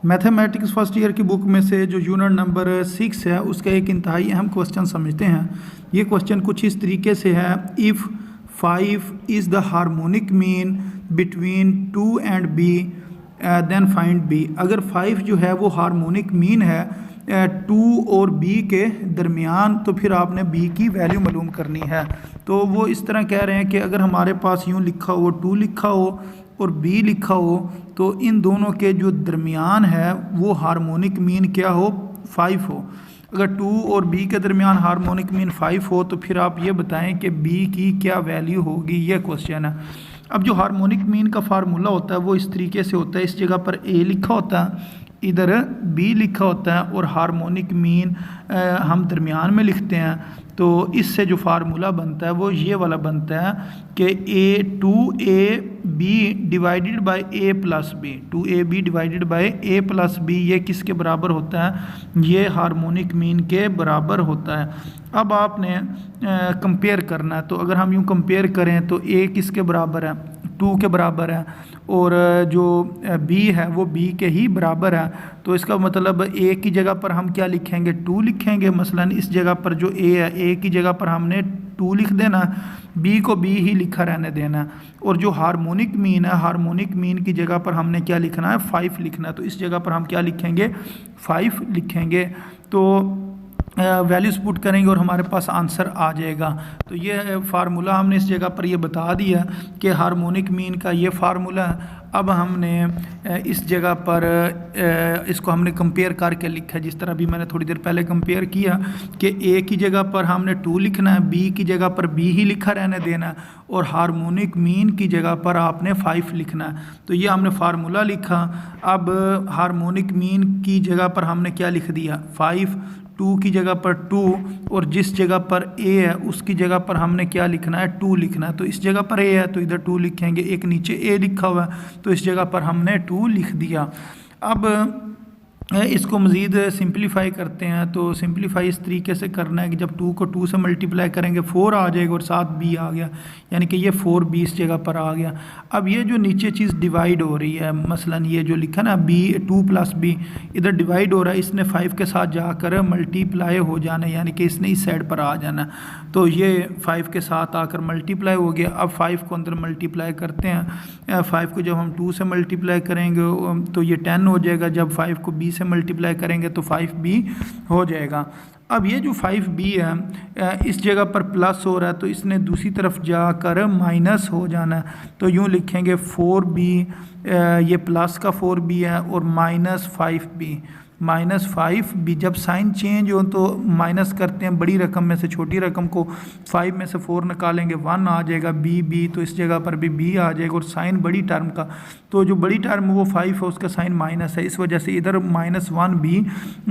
Mathematics first year की book में से जो यूनिट नंबर 6 है उसका एक इंतहाई अहम क्वेश्चन समझते हैं। ये क्वेश्चन कुछ इस तरीके से है, if 5 is the harmonic mean between 2 and B then find B. अगर 5 जो है वो हार्मोनिक मीन है 2 और बी के दरमियान, तो फिर आपने बी की वैल्यू मालूम करनी है। तो वो इस तरह कह रहे हैं कि अगर हमारे पास यूँ लिखा हो 2 लिखा हो और बी लिखा हो, तो इन दोनों के जो दरमियान है वो हार्मोनिक मीन क्या हो, 5 हो। अगर 2 और बी के दरमियान हार्मोनिक मीन 5 हो तो फिर आप ये बताएं कि बी की क्या वैल्यू होगी, ये क्वेश्चन है। अब जो हार्मोनिक मीन का फार्मूला होता है वो इस तरीके से होता है, इस जगह पर ए लिखा होता है, इधर बी लिखा होता है और हार्मोनिक मीन हम दरमियान में लिखते हैं। तो इससे जो फार्मूला बनता है वो ये वाला बनता है कि A2AB divided by A plus B, 2AB divided by A plus B, ये किसके बराबर होता है, ये हार्मोनिक मीन के बराबर होता है। अब आपने कंपेयर करना है, तो अगर हम यूँ कंपेयर करें तो A किसके बराबर है, 2 के बराबर है, और जो B है वो B के ही बराबर है। तो इसका मतलब A की जगह पर हम क्या लिखेंगे, 2 लिखेंगे। मसलन इस जगह पर जो A है, A की जगह पर हमने 2 लिख देना, B को B ही लिखा रहने देना। और जो हार्मोनिक मीन है, हार्मोनिक मीन की जगह पर हमने क्या लिखना है, 5 लिखना है। तो इस जगह पर हम क्या लिखेंगे, 5 लिखेंगे। तो वैल्यूज़ पुट करेंगे और हमारे पास आंसर आ जाएगा। तो ये फार्मूला हमने इस जगह पर ये बता दिया कि हार्मोनिक मीन का ये फार्मूला है। अब हमने इस जगह पर इसको हमने कंपेयर करके लिखा है, जिस तरह भी मैंने थोड़ी देर पहले कंपेयर किया कि ए की जगह पर हमने 2 लिखना है, बी की जगह पर बी ही लिखा रहने देना है, और हार्मोनिक मीन की जगह पर आपने 5 लिखना है। तो ये हमने फार्मूला लिखा। अब हार्मोनिक मीन की जगह पर हमने क्या लिख दिया, 5, 2 की जगह पर 2, और जिस जगह पर A है उसकी जगह पर हमने क्या लिखना है, 2 लिखना है। तो इस जगह पर A है तो इधर 2 लिखेंगे, एक नीचे A लिखा हुआ है तो इस जगह पर हमने 2 लिख दिया। अब इसको मज़ीद सिंपलीफाई करते हैं। तो सिंपलीफाई इस तरीके से करना है कि जब 2 को 2 से मल्टीप्लाई करेंगे 4 आ जाएगा और साथ b आ गया, यानी कि ये 4b इस जगह पर आ गया। अब ये जो नीचे चीज़ डिवाइड हो रही है, मसलन ये जो लिखा ना b 2 + b, इधर डिवाइड हो रहा है, इसने 5 के साथ जाकर मल्टीप्लाई हो जाना है, यानी कि इसने इस साइड पर आ जाना। तो ये 5 के साथ आकर मल्टीप्लाई हो गया। अब 5 को अंदर मल्टीप्लाई करते हैं, 5 को जब हम 2 से मल्टीप्लाई करेंगे तो ये 10 हो जाएगा, जब 5 को b से मल्टीप्लाई करेंगे तो 5b हो जाएगा। अब ये जो 5b है इस जगह पर प्लस हो रहा है तो इसने दूसरी तरफ जाकर माइनस हो जाना है। तो यूँ लिखेंगे 4b, ये प्लस का 4b है, और -5b, -5b। जब साइन चेंज हो तो माइनस करते हैं, बड़ी रकम में से छोटी रकम को 5 में से 4 निकालेंगे 1 आ जाएगा, b, तो इस जगह पर भी b आ जाएगा। और साइन बड़ी टर्म का, तो जो बड़ी टर्म वो 5 है उसका साइन माइनस है, इस वजह से इधर -1b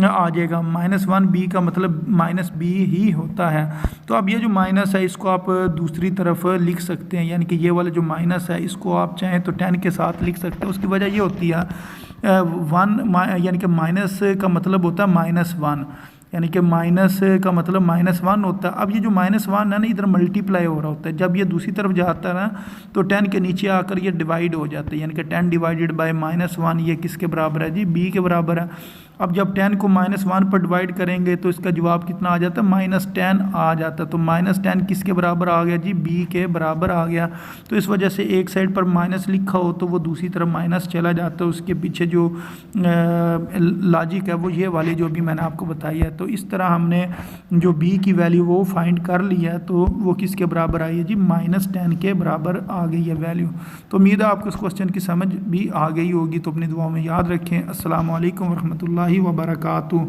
आ जाएगा। -1b का मतलब -b ही होता है। तो अब ये जो माइनस है इसको आप दूसरी तरफ लिख सकते हैं, यानी कि ये वाला जो माइनस है इसको आप चाहें तो 10 के साथ लिख सकते हैं। उसकी वजह ये होती है 1, यानी कि माइनस का मतलब होता है -1, यानी कि माइनस का मतलब -1 होता है। अब ये जो -1 है ना, इधर मल्टीप्लाई हो रहा होता है, जब ये दूसरी तरफ जाता है ना तो 10 के नीचे आकर ये डिवाइड हो जाता है, यानी कि 10 डिवाइडेड बाय -1, ये किसके बराबर है जी, b के बराबर है। अब जब 10 को -1 पर डिवाइड करेंगे तो इसका जवाब कितना आ जाता है, -10 आ जाता है। तो -10 किसके बराबर आ गया जी, b के बराबर आ गया। तो इस वजह से एक साइड पर माइनस लिखा हो तो वो दूसरी तरफ माइनस चला जाता है, उसके पीछे जो लॉजिक है वो ये वाली जो भी मैंने आपको बताई है। तो इस तरह हमने जो b की वैल्यू वो फाइंड कर लिया है, तो वो किसके बराबर आई है जी, -10 के बराबर आ गई है वैल्यू। तो उम्मीद है आपको इस क्वेश्चन की समझ भी आ गई होगी। तो अपनी दुआओं में याद रखें। अस्सलाम वालेकुम वरहमतुल्लाहि वबरकातुहू।